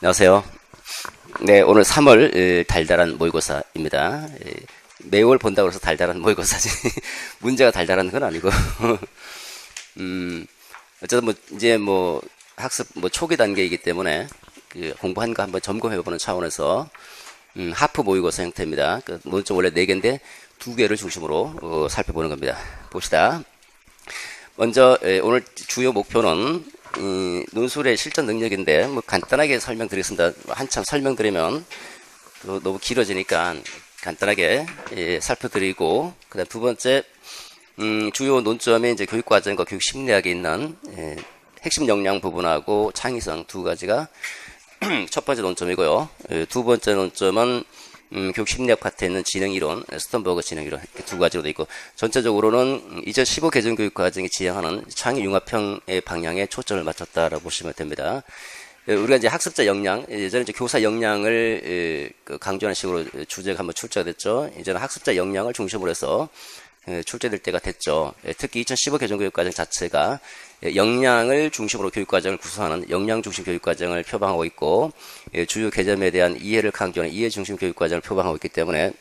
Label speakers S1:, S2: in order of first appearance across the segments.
S1: 안녕하세요. 네, 오늘 3월 달달한 모의고사입니다. 매월 본다고 해서 달달한 모의고사지. 문제가 달달한 건 아니고. 어쨌든 이제 학습 초기 단계이기 때문에 공부한 거 한번 점검해보는 차원에서 하프 모의고사 형태입니다. 논점 원래 4개인데 2개를 중심으로 살펴보는 겁니다. 봅시다. 먼저 오늘 주요 목표는 논술의 실전 능력인데 간단하게 설명드리겠습니다. 한참 설명드리면 너무 길어지니까 간단하게 살펴드리고, 그다음 두 번째 주요 논점이 이제 교육과정과 교육 심리학에 있는 핵심 역량 부분하고 창의성 두 가지가 첫 번째 논점이고요. 두 번째 논점은 교육 심리학 파트에 있는 지능이론, 스턴버그 지능이론 이렇게 두 가지로 되어 있고, 전체적으로는 2015 개정교육과정이 지향하는 창의융합형의 방향에 초점을 맞췄다라고 보시면 됩니다. 우리가 이제 학습자 역량, 예전에 이제 교사 역량을 강조하는 식으로 주제가 한번 출제가 됐죠. 이제는 학습자 역량을 중심으로 해서 출제될 때가 됐죠. 특히 2015 개정교육과정 자체가 역량을 중심으로 교육과정을 구성하는 역량중심 교육과정을 표방하고 있고, 주요 개념에 대한 이해를 강조하는 이해중심 교육과정을 표방하고 있기 때문에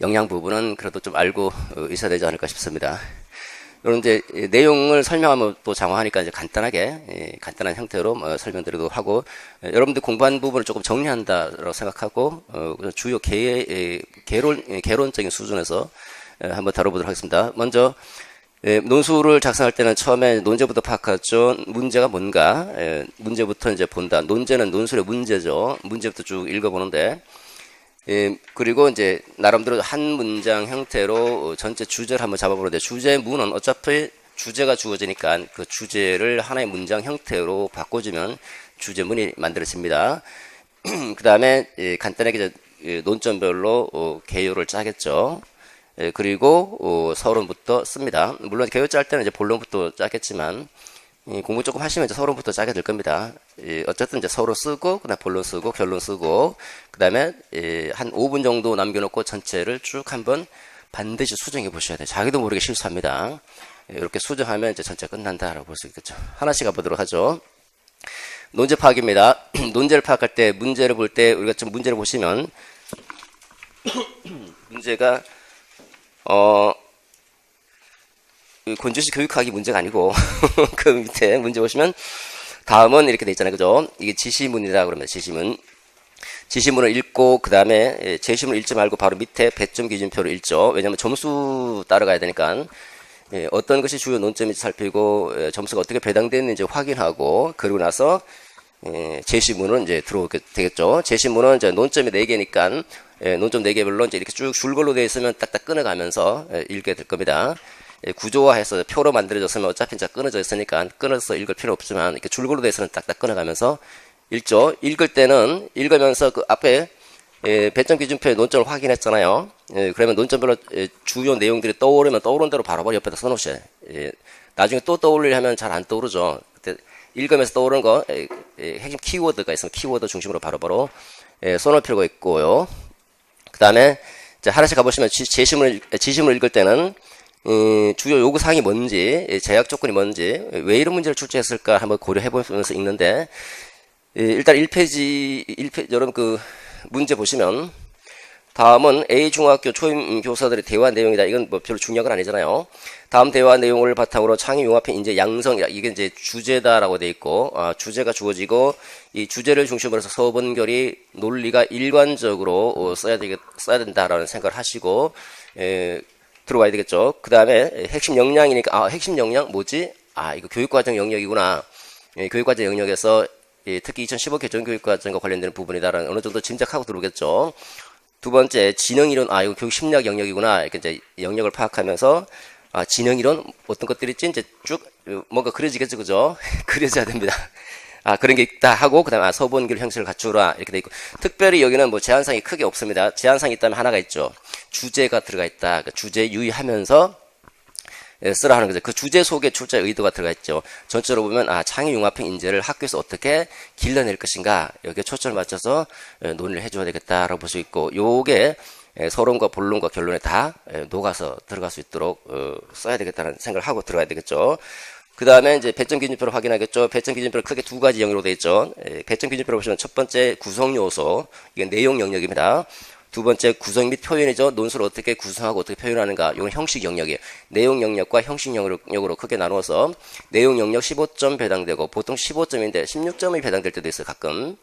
S1: 역량 부분은 그래도 좀 알고 있어야 되지 않을까 싶습니다. 이런 이제 내용을 설명하면 또 장황하니까 이제 간단하게 간단한 형태로 설명드리도록 하고, 여러분들 공부한 부분을 조금 정리한다라고 생각하고 주요 개론적인 수준에서 한번 다뤄보도록 하겠습니다. 먼저 논술을 작성할 때는 처음에 논제부터 파악하죠. 문제가 뭔가, 문제부터 이제 본다. 논제는 논술의 문제죠. 문제부터 쭉 읽어보는데, 그리고 이제 나름대로 한 문장 형태로 전체 주제를 한번 잡아보는데, 주제문은 어차피 주제가 주어지니까 그 주제를 하나의 문장 형태로 바꿔주면 주제문이 만들어집니다. 그 다음에 간단하게 논점별로 개요를 짜겠죠. 그리고 서론부터 씁니다. 물론 개요 짤 때는 이제 본론부터 짜겠지만 공부 조금 하시면 이제 서론부터 짜게 될 겁니다. 어쨌든 이제 서론 쓰고 그다음 본론 쓰고 결론 쓰고 그다음에 한 5분 정도 남겨놓고 전체를 쭉 한번 반드시 수정해 보셔야 돼요. 자기도 모르게 실수합니다. 이렇게 수정하면 이제 전체 끝난다라고 볼 수 있겠죠. 하나씩 가보도록 하죠. 논제 파악입니다. 논제를 파악할 때 문제를 볼 때 우리가 좀 문제를 보시면 문제가 권주시 교육학이 문제가 아니고 그 밑에 문제 보시면 다음은 이렇게 돼 있잖아요. 그죠? 이게 지시문이라고 그럽니다. 지시문. 지시문을 읽고 그 다음에 제시문을 읽지 말고 바로 밑에 배점 기준표를 읽죠. 왜냐하면 점수 따라가야 되니까 어떤 것이 주요 논점인지 살피고 점수가 어떻게 배당됐는지 확인하고, 그리고 나서 제시문은 이제 들어오게 되겠죠. 제시문은 이제 논점이 4개니까 논점 4개별로 이제 이렇게 쭉 줄글로 되어 있으면 딱딱 끊어가면서 읽게 될 겁니다. 구조화해서 표로 만들어졌으면 어차피 이제 끊어져 있으니까 끊어서 읽을 필요 없지만 이렇게 줄글로 되어 있으면 딱딱 끊어가면서 읽죠. 읽을 때는 읽으면서 그 앞에 배점 기준표에 논점을 확인했잖아요. 그러면 논점별로 주요 내용들이 떠오르면 떠오른 대로 바로바로 옆에다 써놓으셔야 돼요. 나중에 또 떠올리려 하면 잘 안 떠오르죠. 그때 읽으면서 떠오르는 거 핵심 키워드가 있으면 키워드 중심으로 바로바로 써놓을 필요가 있고요. 그 다음에 하나씩 가보시면 지시문을 읽을 때는 주요 요구사항이 뭔지, 제약 조건이 뭔지, 왜 이런 문제를 출제했을까 한번 고려해보면서 읽는데, 일단 1페이지 여러분 그 문제 보시면 다음은 A중학교 초임 교사들의 대화 내용이다. 이건 뭐 별로 중요한 건 아니잖아요. 다음 대화 내용을 바탕으로 창의융합형 인재 양성이다. 이게 이제 주제다라고 돼 있고, 주제가 주어지고 이 주제를 중심으로 해서 서본결이 논리가 일관적으로 써야 된다라는 생각을 하시고 들어와야 되겠죠. 그 다음에 핵심 역량이니까 핵심 역량 뭐지? 이거 교육과정 영역이구나. 교육과정 영역에서 특히 2015 개정교육과정과 관련되는 부분이다라는 어느 정도 짐작하고 들어오겠죠. 두 번째, 지능이론, 이거 교육 심리학 영역이구나. 이렇게 이제 영역을 파악하면서, 지능이론, 어떤 것들이 있지? 이제 쭉, 뭔가 그려지겠죠, 그죠? 그려져야 됩니다. 그런 게 있다 하고, 그 다음에, 서본결 형식을 갖추라. 이렇게 돼 있고. 특별히 여기는 뭐 제한사항이 크게 없습니다. 제한사항이 있다면 하나가 있죠. 주제가 들어가 있다. 그러니까 주제 유의하면서, 쓰라 하는 거죠. 그 주제 속에 출제 의도가 들어가 있죠. 전체로 보면 창의융합형 인재를 학교에서 어떻게 길러낼 것인가, 여기에 초점을 맞춰서 논의를 해줘야 되겠다라고 볼 수 있고, 요게 서론과 본론과 결론에 다 녹아서 들어갈 수 있도록 써야 되겠다는 생각을 하고 들어가야 되겠죠. 그 다음에 이제 배점 기준표를 확인하겠죠. 배점 기준표는 크게 두 가지 영역으로 되어 있죠. 배점 기준표를 보시면 첫 번째 구성 요소, 이게 내용 영역입니다. 두 번째 구성 및 표현이죠. 논술을 어떻게 구성하고 어떻게 표현하는가. 이건 형식 영역이에요. 내용 영역과 형식 영역으로 크게 나누어서 내용 영역 15점 배당되고 보통 15점인데 16점이 배당될 때도 있어요. 가끔.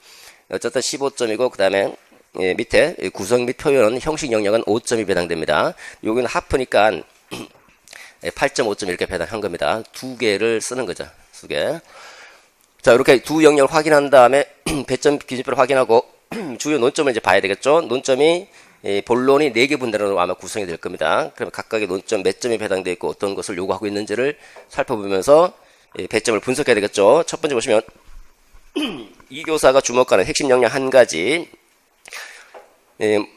S1: 어쨌든 15점이고 그 다음에 밑에 구성 및 표현 형식 영역은 5점이 배당됩니다. 여기는 하프니까 8.5점 이렇게 배당한 겁니다. 두 개를 쓰는 거죠. 두 개. 자, 이렇게 두 영역을 확인한 다음에 배점 기준표를 확인하고 주요 논점을 이제 봐야 되겠죠. 논점이 본론이 4개 분단으로 아마 구성이 될 겁니다. 그러면 각각의 논점 몇 점이 배당되어 있고 어떤 것을 요구하고 있는지를 살펴보면서 배점을 분석해야 되겠죠. 첫 번째 보시면 이 교사가 주목하는 핵심 역량 한 가지.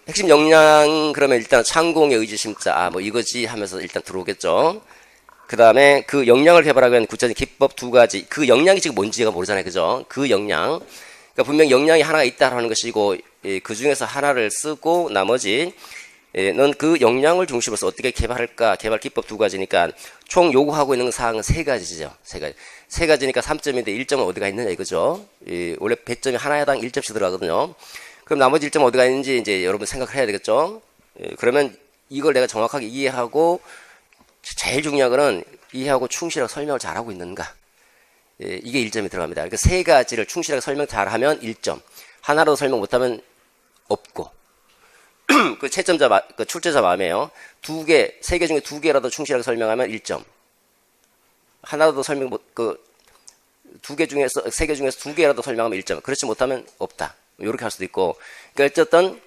S1: 핵심 역량 그러면 일단 창공의 의지심자 뭐 이거지 하면서 일단 들어오겠죠. 그 다음에 그 역량을 개발하기 위한 구체적인 기법 두 가지. 그 역량이 지금 뭔지가 모르잖아요. 그죠? 그 역량. 그러니까 분명 역량이 하나가 있다라는 것이고 그 중에서 하나를 쓰고 나머지는 그 역량을 중심으로 해서 어떻게 개발할까. 개발 기법 두 가지니까 총 요구하고 있는 사항은 세 가지죠. 세 가지. 세 가지니까 3점인데 1점은 어디가 있느냐 이거죠. 원래 배점이 하나당 1점씩 들어가거든요. 그럼 나머지 1점 어디가 있는지 이제 여러분 생각을 해야 되겠죠. 그러면 이걸 내가 정확하게 이해하고 제일 중요한 거는 이해하고 충실하게 설명을 잘하고 있는가. 이게 1점이 들어갑니다. 그러니까 세 가지를 충실하게 설명 잘하면 1점. 하나라도 설명 못하면 없고. 그 채점자, 그 출제자 마음이에요. 세 개 중에 두 개라도 충실하게 설명하면 1점. 하나라도 설명 세 개 중에서 두 개라도 설명하면 1점. 그렇지 못하면 없다. 이렇게 할 수도 있고. 그러니까 어쨌든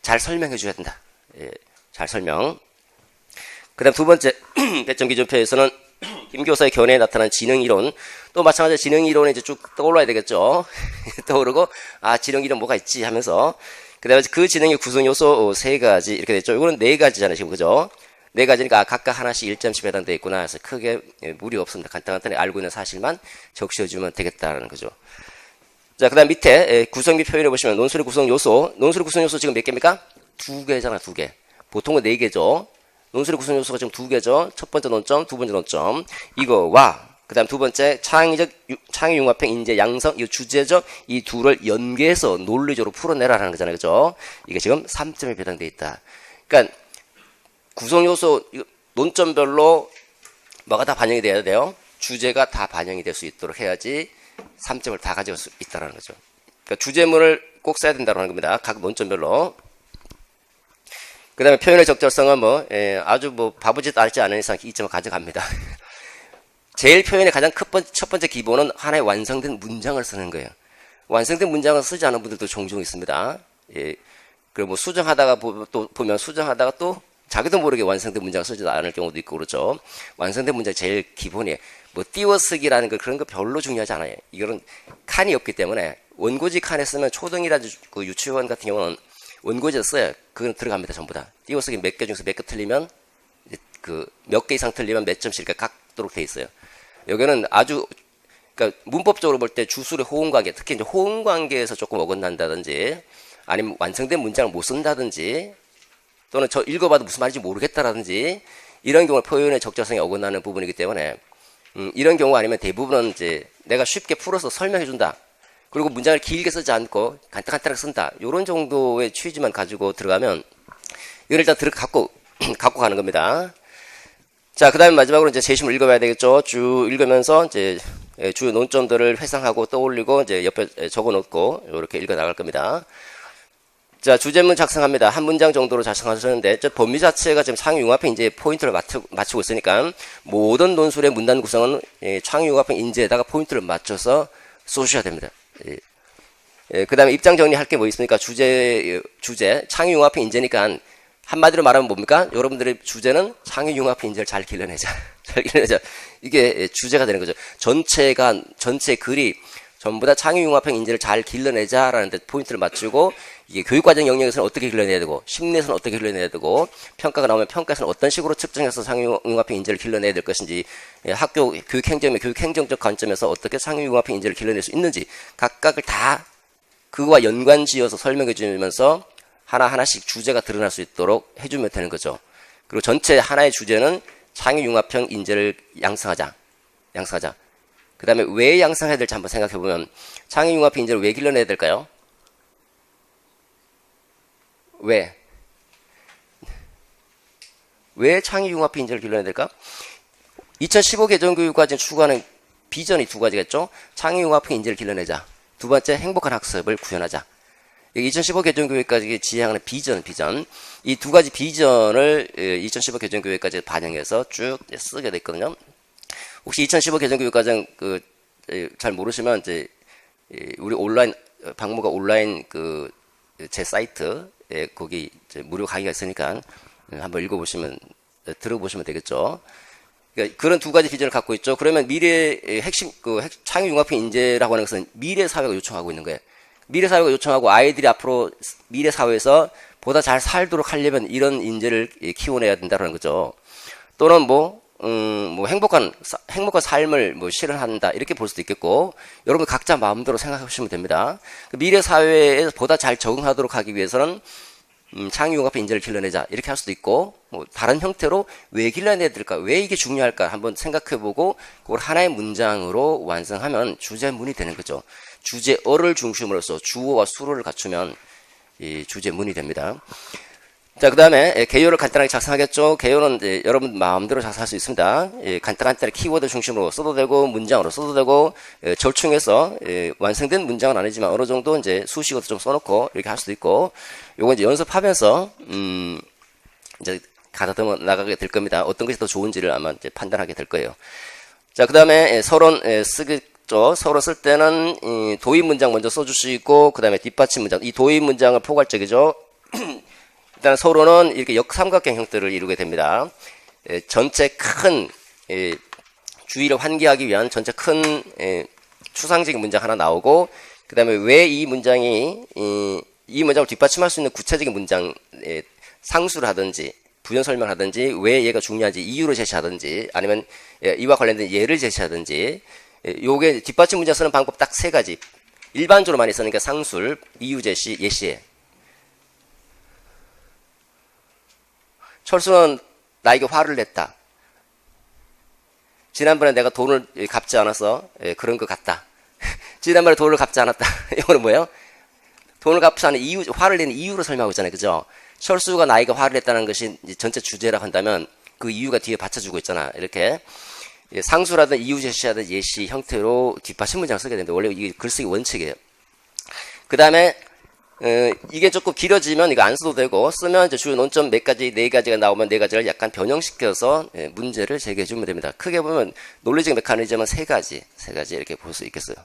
S1: 잘 설명해 줘야 된다. 잘 설명. 그 다음 두 번째 배점 기준표에서는 김 교사의 견해에 나타난 지능이론. 또 마찬가지로 지능이론이 이제 쭉 떠올라야 되겠죠. 떠오르고, 지능이론 뭐가 있지 하면서. 그 다음에 그 지능의 구성 요소 세 가지 이렇게 됐죠. 이거는 네 가지잖아요, 지금. 그죠? 네 가지니까 각각 하나씩 1점씩 배당되어 있구나. 그래서 크게 무리 없습니다. 간단히 알고 있는 사실만 적셔주면 되겠다라는 거죠. 자, 그 다음 밑에 구성 및 표현해 보시면 논술의 구성 요소. 논술의 구성 요소 지금 몇 개입니까? 두 개잖아, 두 개. 보통은 네 개죠. 논술의 구성 요소가 지금 두 개죠. 첫 번째 논점, 두 번째 논점. 이거와, 그 다음 두 번째, 창의융합형, 인재, 양성, 이 주제죠. 이 둘을 연계해서 논리적으로 풀어내라라는 거잖아요. 그죠? 이게 지금 3점이 배당되어 있다. 그러니까, 구성 요소, 논점별로 뭐가 다 반영이 돼야 돼요. 주제가 다 반영이 될 수 있도록 해야지 3점을 다 가져갈 수 있다는 거죠. 그러니까 주제문을 꼭 써야 된다는 겁니다. 각 논점별로. 그 다음에 표현의 적절성은 아주 바보짓 않지 않은 이상 2점을 가져갑니다. 제일 표현의 가장 첫 번째 기본은 하나의 완성된 문장을 쓰는 거예요. 완성된 문장을 쓰지 않은 분들도 종종 있습니다. 그리고 수정하다가 보면 수정하다가 또 자기도 모르게 완성된 문장을 쓰지 않을 경우도 있고 그렇죠. 완성된 문장이 제일 기본이에요. 띄어쓰기라는 거 그런 거 별로 중요하지 않아요. 이거는 칸이 없기 때문에 원고지 칸에 쓰면 초등이라든지 그 유치원 같은 경우는 원고지에 써요. 그건 들어갑니다. 전부 다. 띄어쓰기 몇 개 중에서 몇 개 틀리면 몇 개 이상 틀리면 몇 점씩 이렇게 각도록 돼 있어요. 여기는 아주 그러니까 문법적으로 볼 때 주술의 호응관계, 특히 이제 호응관계에서 조금 어긋난다든지 아니면 완성된 문장을 못 쓴다든지 또는 저 읽어봐도 무슨 말인지 모르겠다라든지 이런 경우 표현의 적절성이 어긋나는 부분이기 때문에 이런 경우 아니면 대부분은 이제 내가 쉽게 풀어서 설명해준다. 그리고 문장을 길게 쓰지 않고 간단하게 쓴다. 이런 정도의 취지만 가지고 들어가면 이걸 일단 갖고 가는 겁니다. 자, 그 다음에 마지막으로 이제 제시문을 읽어봐야 되겠죠. 쭉 읽으면서 이제 주요 논점들을 회상하고 떠올리고 이제 옆에 적어 놓고 이렇게 읽어 나갈 겁니다. 자, 주제문 작성합니다. 한 문장 정도로 작성하셨는데, 범위 자체가 지금 창의융합형 인재에 포인트를 맞추고 있으니까, 모든 논술의 문단 구성은 창의융합형 인재에다가 포인트를 맞춰서 쏘셔야 됩니다. 그 다음에 입장 정리할 게 뭐 있습니까? 주제, 창의융합형 인재니까, 한마디로 말하면 뭡니까? 여러분들의 주제는 창의융합형 인재를 잘 길러내자. 잘 길러내자. 이게 주제가 되는 거죠. 전체 글이 전부 다 창의융합형 인재를 잘 길러내자라는 데 포인트를 맞추고 이게 교육과정 영역에서는 어떻게 길러내야 되고 심리에서는 어떻게 길러내야 되고 평가가 나오면 평가에서는 어떤 식으로 측정해서 창의융합형 인재를 길러내야 될 것인지 학교 교육행정의 교육행정적 관점에서 어떻게 창의융합형 인재를 길러낼 수 있는지 각각을 다 그거와 연관지어서 설명해 주면서 하나하나씩 주제가 드러날 수 있도록 해주면 되는 거죠. 그리고 전체 하나의 주제는 창의융합형 인재를 양성하자. 양성하자. 그 다음에 왜 양성해야 될지 한번 생각해보면 창의융합 인재를 왜 길러내야 될까요? 왜 창의융합 인재를 길러내야 될까? 2015 개정교육과정 추구하는 비전이 두 가지겠죠. 창의융합 인재를 길러내자. 두 번째, 행복한 학습을 구현하자. 2015 개정교육까지 지향하는 비전. 이 두 가지 비전을 2015 개정교육까지 반영해서 쭉 쓰게 됐거든요. 혹시 2015 개정교육과정 잘 모르시면 이제 우리 온라인 박모가 온라인 제 사이트에 거기 이제 무료 강의가 있으니까 한번 읽어보시면 들어보시면 되겠죠. 그러니까 그런 두 가지 비전을 갖고 있죠. 그러면 미래의 핵심 창의융합형 인재라고 하는 것은 미래 사회가 요청하고 있는 거예요. 미래 사회가 요청하고 아이들이 앞으로 미래 사회에서 보다 잘 살도록 하려면 이런 인재를 키워내야 된다는 거죠. 또는 행복한 삶을 실현한다 이렇게 볼 수도 있겠고, 여러분 각자 마음대로 생각하시면 됩니다. 미래 사회에 보다 잘 적응하도록 하기 위해서는 창의융합 인재를 길러내자 이렇게 할 수도 있고, 다른 형태로 왜 길러내야 될까, 왜 이게 중요할까 한번 생각해보고 그걸 하나의 문장으로 완성하면 주제문이 되는 거죠. 주제어를 중심으로서 주어와 수어를 갖추면 이 주제문이 됩니다. 자, 그 다음에 개요를 간단하게 작성하겠죠. 개요는 이제 여러분 마음대로 작성할 수 있습니다. 간단한 키워드 중심으로 써도 되고 문장으로 써도 되고, 절충해서 완성된 문장은 아니지만 어느 정도 이제 수식어도 좀 써놓고 이렇게 할 수도 있고, 요거 이제 연습하면서 이제 가다듬어 나가게 될 겁니다. 어떤 것이 더 좋은지를 아마 이제 판단하게 될 거예요. 자, 그 다음에 서론 쓰겠죠. 서론 쓸 때는 도입 문장 먼저 써주시고, 그 다음에 뒷받침 문장. 이 도입 문장은 포괄적이죠. 일단 서론은 이렇게 역삼각형 형태를 이루게 됩니다. 전체 큰 주의를 환기하기 위한 전체 큰 추상적인 문장 하나 나오고, 그 다음에 왜 이 문장이 이 문장을 뒷받침할 수 있는 구체적인 문장, 상수를 하든지 부연 설명하든지 왜 얘가 중요한지 이유를 제시하든지 아니면 이와 관련된 예를 제시하든지, 요게 뒷받침 문장 쓰는 방법 딱 세 가지. 일반적으로 많이 쓰는 게 상술, 이유 제시, 예시에. 철수는 나에게 화를 냈다. 지난번에 내가 돈을 갚지 않아서 그런 것 같다. 지난번에 돈을 갚지 않았다. 이거는 뭐예요? 돈을 갚지 않은 이유, 화를 내는 이유로 설명하고 있잖아요. 그죠? 철수가 나에게 화를 냈다는 것이 전체 주제라고 한다면 그 이유가 뒤에 받쳐주고 있잖아. 이렇게 상수라든 이유 제시하든 예시 형태로 뒷받침 문장을 쓰게 되는데, 원래 이게 글쓰기 원칙이에요. 그 다음에 이게 조금 길어지면 이거 안 써도 되고, 쓰면 이제 주요 논점 몇 가지, 네 가지가 나오면 네 가지를 약간 변형시켜서 문제를 제기해 주면 됩니다. 크게 보면 논리적 메커니즘은 세 가지 이렇게 볼 수 있겠어요.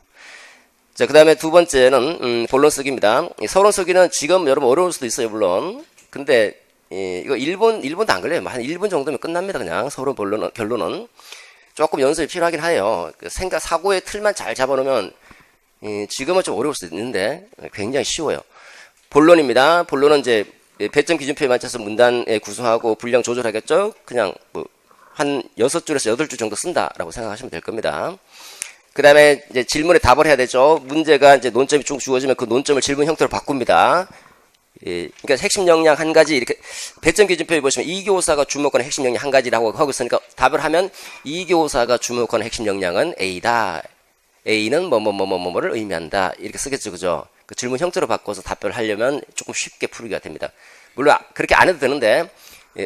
S1: 자, 그 다음에 두 번째는 본론 쓰기입니다. 서론 쓰기는 지금 여러분 어려울 수도 있어요, 물론. 근데 이거 1분도 안 걸려요. 한 1분 정도면 끝납니다. 그냥 서론 결론은 조금 연습이 필요하긴 해요. 사고의 틀만 잘 잡아놓으면 지금은 좀 어려울 수도 있는데 굉장히 쉬워요. 본론입니다. 본론은 이제 배점 기준표에 맞춰서 문단에 구성하고 분량 조절하겠죠. 그냥 한 6줄에서 8줄 정도 쓴다라고 생각하시면 될 겁니다. 그 다음에 이제 질문에 답을 해야 되죠. 문제가 이제 논점이 쭉 주어지면 그 논점을 질문 형태로 바꿉니다. 그러니까 핵심 역량 한 가지, 이렇게 배점 기준표에 보시면 이교사가 주목하는 핵심 역량 한 가지라고 하고 있으니까 답을 하면 이교사가 주목하는 핵심 역량은 A다. A는 뭐를 의미한다. 이렇게 쓰겠죠. 그죠? 그 질문 형태로 바꿔서 답변을 하려면 조금 쉽게 풀기가 됩니다. 물론 그렇게 안 해도 되는데,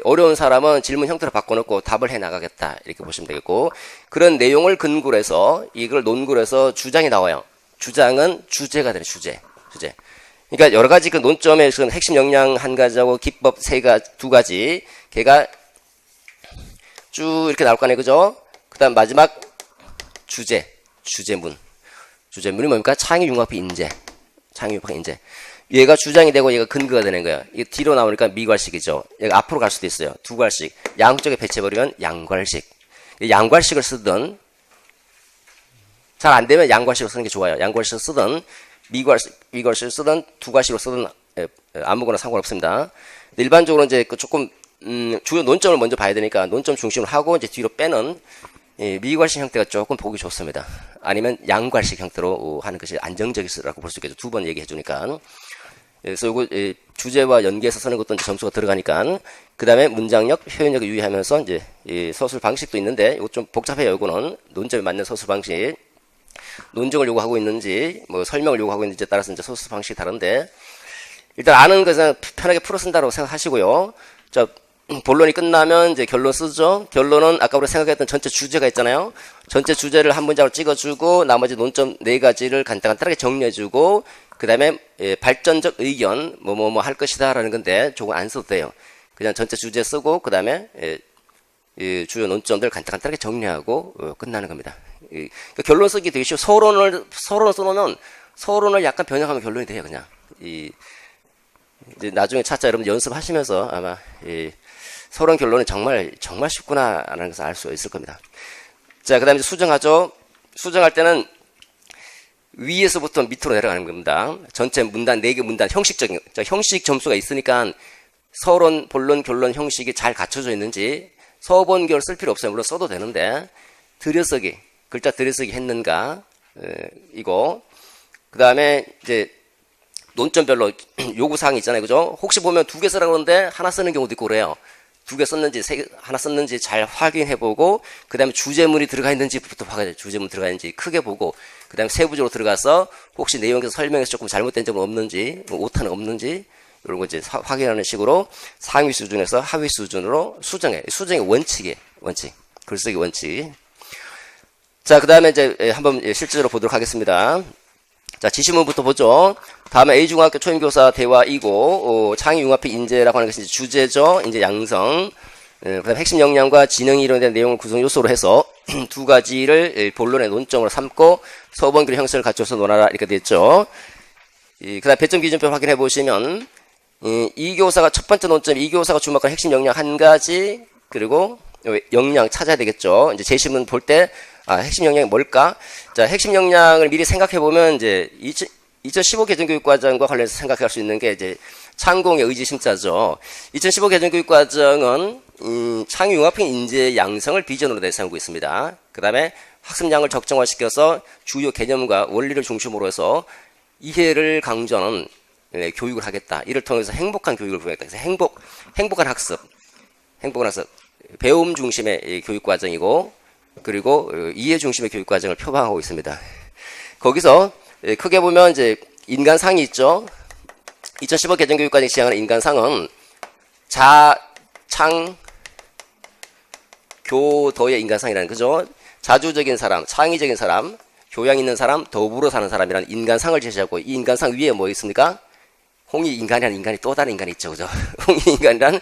S1: 어려운 사람은 질문 형태로 바꿔놓고 답을 해 나가겠다. 이렇게 보시면 되겠고, 그런 내용을 근거로 해서 이걸 논구로 해서 주장이 나와요. 주장은 주제가 되는 주제. 그러니까 여러 가지 그 논점의 핵심 역량 한 가지하고 기법 두 가지, 걔가 쭉 이렇게 나올 거 아니에요. 그죠? 그 다음 마지막 주제문이 뭡니까? 창의융합 인재. 얘가 주장이 되고 얘가 근거가 되는 거예요. 이게 뒤로 나오니까 미괄식이죠. 얘가 앞으로 갈 수도 있어요. 두 괄식. 양쪽에 배치해버리면 양괄식. 양괄식을 쓰든, 잘 안 되면 양괄식으로 쓰는 게 좋아요. 양괄식을 쓰든, 미괄식을 쓰든, 두 괄식으로 쓰든, 아무거나 상관없습니다. 일반적으로 이제 조금, 주요 논점을 먼저 봐야 되니까 논점 중심으로 하고 이제 뒤로 빼는 미괄식 형태가 조금 보기 좋습니다. 아니면 양괄식 형태로 하는 것이 안정적이라고 볼 수 있겠죠. 두 번 얘기해 주니까. 그래서 요거 주제와 연계해서 쓰는 것도 이제 점수가 들어가니까. 그 다음에 문장력, 표현력을 유의하면서 이제 이 서술 방식도 있는데 이거 좀 복잡해요. 요거는 논점에 맞는 서술 방식. 논증을 요구하고 있는지 뭐 설명을 요구하고 있는지에 따라서 이제 서술 방식이 다른데 일단 아는 것은 편하게 풀어 쓴다고 생각하시고요. 자, 본론이 끝나면 이제 결론 쓰죠. 결론은 아까 우리가 생각했던 전체 주제가 있잖아요. 전체 주제를 한 문장으로 찍어주고 나머지 논점 4가지를 간단하게 정리해주고 그 다음에 발전적 의견 뭐 할 것이다 라는 건데 조금 안 써도 돼요. 그냥 전체 주제 쓰고 그 다음에 주요 논점들 간단하게 정리하고 끝나는 겁니다. 그러니까 결론 쓰기 되게 쉬워. 서론을 써놓으면 서론을 약간 변형하면 결론이 돼요. 그냥 이제 나중에 차차 여러분 연습하시면서 아마 서론 결론이 정말 쉽구나라는 것을 알 수 있을 겁니다. 자, 그다음에 수정하죠. 수정할 때는 위에서부터 밑으로 내려가는 겁니다. 전체 문단 4개 문단 형식적인 형식 점수가 있으니까 서론, 본론, 결론 형식이 잘 갖춰져 있는지 서본결 쓸 필요 없어요. 물론 써도 되는데 들여쓰기 글자 들여쓰기 했는가 이거 그 다음에 이제 논점별로 요구사항이 있잖아요. 그죠? 혹시 보면 2개 쓰라고 그러는데 하나 쓰는 경우도 있고 그래요. 2개 썼는지 하나 썼는지 잘 확인해보고 그 다음에 주제문이 들어가 있는지부터 확인해. 주제문 들어가 있는지 크게 보고 그 다음에 세부적으로 들어가서 혹시 내용에서 설명에서 조금 잘못된 점은 없는지 뭐 오타는 없는지 이런 거 이제 확인하는 식으로 상위 수준에서 하위 수준으로 수정해. 수정의 원칙이에요. 원칙. 글쓰기 원칙. 자, 그 다음에 이제 한번 실제로 보도록 하겠습니다. 자, 지시문부터 보죠. 다음에 A중학교 초임교사 대화이고 창의융합의 인재라고 하는 것이 이제 주제죠. 이제 양성. 그다음 핵심 역량과 지능 이론에 대한 내용을 구성 요소로 해서 2가지를 본론의 논점으로 삼고 서본글 형식을 갖춰서 논하라 이렇게 됐죠. 그다음 배점 기준표 확인해 보시면 이 교사가 첫 번째 논점, 이 교사가 주목한 핵심 역량 1가지 그리고 역량 찾아야 되겠죠. 이제 제시문 볼 때 핵심 역량이 뭘까? 자, 핵심 역량을 미리 생각해 보면 이제 2015 개정교육과정과 관련해서 생각할 수 있는 게 이제 창공의 의지심자죠. 2015 개정교육과정은 창의융합형 인재 양성을 비전으로 내세우고 있습니다. 그 다음에 학습량을 적정화시켜서 주요 개념과 원리를 중심으로 해서 이해를 강조하는 교육을 하겠다. 이를 통해서 행복한 교육을 구하겠다. 그래서 행복한 학습, 배움 중심의 교육과정이고 그리고 이해 중심의 교육과정을 표방하고 있습니다. 거기서 크게 보면 이제 인간상이 있죠. 2015 개정교육과정이 지향하는 인간상은 교도의 인간상이라는 거죠. 자주적인 사람, 창의적인 사람, 교양 있는 사람, 더불어 사는 사람이라는 인간상을 제시하고 이 인간상 위에 뭐 있습니까? 홍익 인간이라는 인간이 또 다른 인간이 있죠. 그죠? 홍익 인간이라는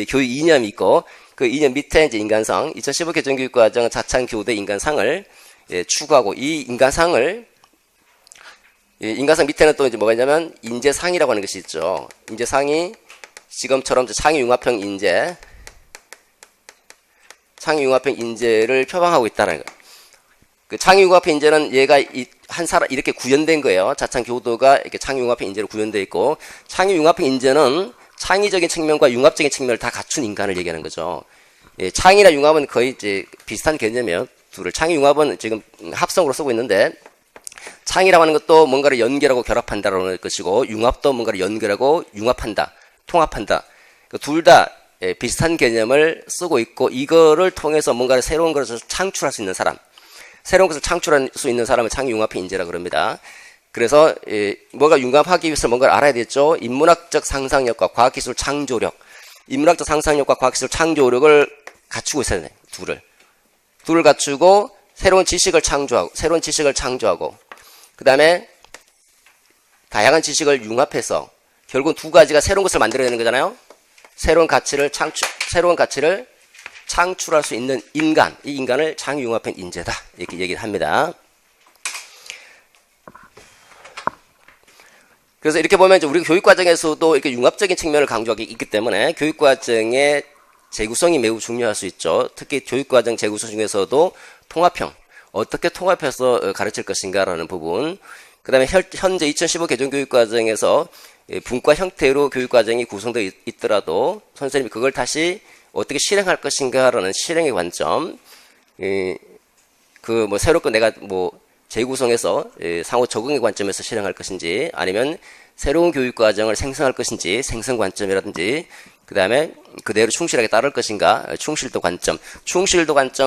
S1: 교육 이념이 있고 그 이념 밑에 이제 인간상 2015 개정교육과정 자창 교대 인간상을 추구하고 이 인간상 밑에는 또 이제 뭐가 있냐면 인재상이라고 하는 것이 있죠. 인재상이 지금처럼 창의융합형 인재를 표방하고 있다는 거예요. 그 창의융합형 인재는 얘가 한 사람 이렇게 구현된 거예요. 자창 교도가 이렇게 창의융합형 인재로 구현되어 있고 창의융합형 인재는 창의적인 측면과 융합적인 측면을 다 갖춘 인간을 얘기하는 거죠. 창의나 융합은 거의 이제 비슷한 개념이에요. 둘을 창의융합은 지금 합성으로 쓰고 있는데 창의라고 하는 것도 뭔가를 연결하고 결합한다라는 것이고 융합도 뭔가를 연결하고 융합한다, 통합한다. 둘 다 비슷한 개념을 쓰고 있고 이거를 통해서 뭔가를 새로운 것을 창출할 수 있는 사람, 새로운 것을 창출할 수 있는 사람을 창의융합형 인재라고 그럽니다. 그래서 뭐가 융합하기 위해서 뭔가를 알아야 되겠죠. 인문학적 상상력과 과학기술 창조력, 인문학적 상상력과 과학기술 창조력을 갖추고 있어야 돼. 둘을 갖추고 새로운 지식을 창조하고 그 다음에 다양한 지식을 융합해서 결국 2가지가 새로운 것을 만들어내는 거잖아요. 새로운 가치를 창출할 수 있는 인간, 이 인간을 창의융합형 인재다 이렇게 얘기를 합니다. 그래서 이렇게 보면 이제 우리 교육과정에서도 이렇게 융합적인 측면을 강조하기 있기 때문에 교육과정의 재구성이 매우 중요할 수 있죠. 특히 교육과정 재구성 중에서도 통합형, 어떻게 통합해서 가르칠 것인가라는 부분. 그 다음에 현재 2015 개정교육과정에서 분과 형태로 교육과정이 구성되어 있더라도 선생님이 그걸 다시 어떻게 실행할 것인가라는 실행의 관점. 새롭게 내가 재구성해서 상호 적응의 관점에서 실행할 것인지, 아니면 새로운 교육 과정을 생성할 것인지, 생성 관점이라든지, 그 다음에 그대로 충실하게 따를 것인가, 충실도 관점,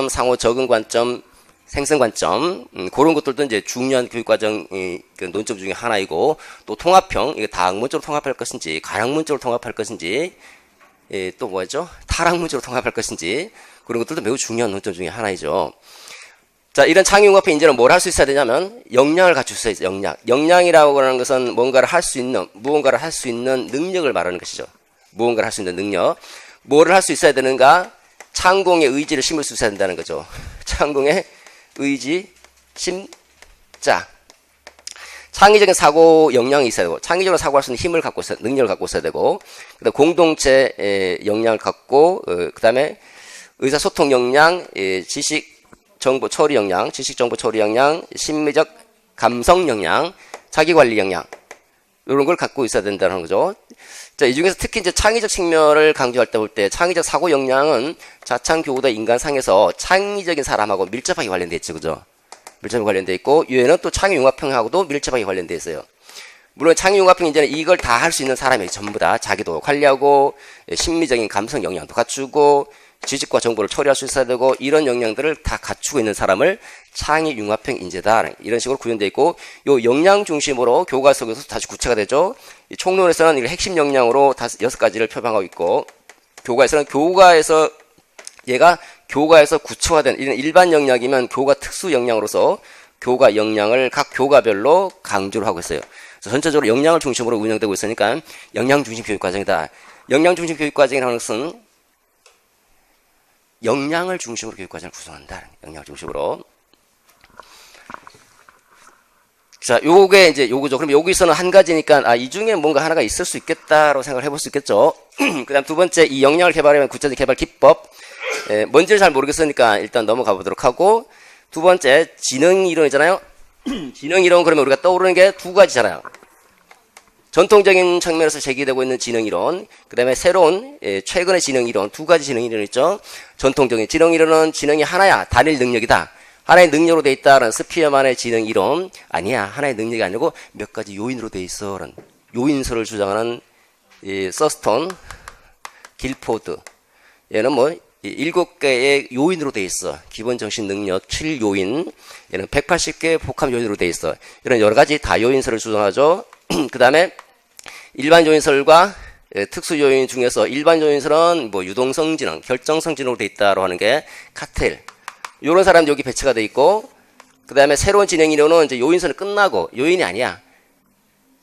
S1: 상호 적응 관점, 생성 관점, 그런 것들도 이제 중요한 교육 과정 그 논점 중에 하나이고, 또 통합형, 이거 다학문적으로 통합할 것인지, 가학문적으로 통합할 것인지, 또 뭐죠? 탈학문적으로 통합할 것인지, 그런 것들도 매우 중요한 논점 중에 하나이죠. 자, 이런 창의융합형 인재는 뭘 할 수 있어야 되냐면 역량을 갖출 수 있어요. 역량이라고 하는 것은 무언가를 할 수 있는 능력을 말하는 것이죠. 무언가를 할 수 있는 능력. 뭐를 할 수 있어야 되는가? 창공의 의지를 심을 수 있어야 된다는 거죠. 창공의 의지, 심자. 창의적인 사고 역량이 있어야 되고, 창의적으로 사고할 수 있는 힘을 갖고 있어야, 능력을 갖고 있어야 되고, 그다음 공동체의 역량을 갖고, 그다음에 의사소통 역량, 지식 정보 처리 역량, 지식 정보 처리 역량, 심리적 감성 역량, 자기관리 역량, 이런 걸 갖고 있어야 된다는 거죠. 자, 이 중에서 특히 이제 창의적 측면을 강조할 때 볼 때, 창의적 사고 역량은 자창 교우다 인간상에서 창의적인 사람하고 밀접하게 관련돼 있죠, 그죠? 밀접하게 관련돼 있고, 유에는 또 창의융합형하고도 밀접하게 관련돼 있어요. 물론 창의융합형 이제는 이걸 다 할 수 있는 사람이 전부 다 자기도 관리하고, 심리적인 감성 역량도 갖추고, 지식과 정보를 처리할 수 있어야 되고, 이런 역량들을 다 갖추고 있는 사람을 창의융합형 인재다, 이런 식으로 구현되어 있고, 요 역량 중심으로 교과 속에서 다시 구체가 되죠. 이 총론에서는 이걸 핵심 역량으로 6가지를 표방하고 있고, 얘가 교과에서 구체화된 이런 일반 역량이면 교과 특수 역량으로서 교과 역량을 각 교과별로 강조를 하고 있어요. 그래서 전체적으로 역량을 중심으로 운영되고 있으니까 역량 중심 교육 과정이다. 역량 중심 교육 과정이라는 것은 역량을 중심으로 교육 과정을 구성한다. 역량 중심으로. 자, 요게 이제 요거죠. 그럼 여기서는 한 가지니까, 이 중에 뭔가 하나가 있을 수 있겠다라고 생각을 해볼 수 있겠죠. 그 다음 두 번째, 이 역량을 개발하면 구체적 개발 기법. 뭔지를 잘 모르겠으니까 일단 넘어가 보도록 하고, 두 번째, 지능이론이잖아요. 지능이론 그러면 우리가 떠오르는 게 두 가지잖아요. 전통적인 측면에서 제기되고 있는 지능이론, 그 다음에 새로운, 최근의 지능이론, 두 가지 지능이론 있죠. 전통적인 지능이론은 지능이 하나야, 단일 능력이다. 하나의 능력으로 돼 있다라는 스피어만의 지능이론, 아니야, 하나의 능력이 아니고 몇 가지 요인으로 돼 있어. 라는 요인설을 주장하는 서스턴, 길포드. 얘는 뭐 7개의 요인으로 돼 있어. 기본 정신 능력 7요인. 얘는 180개의 복합 요인으로 돼 있어. 이런 여러 가지 다요인설을 주장하죠. 그 다음에 일반 요인설과 특수 요인 중에서 일반 요인설은 뭐 유동성 지능, 결정성 지능으로 돼 있다고 하는 게 칵테일. 요런 사람도 여기 배치가 돼 있고, 그 다음에 새로운 진행이론은 이제 요인선은 끝나고, 요인이 아니야.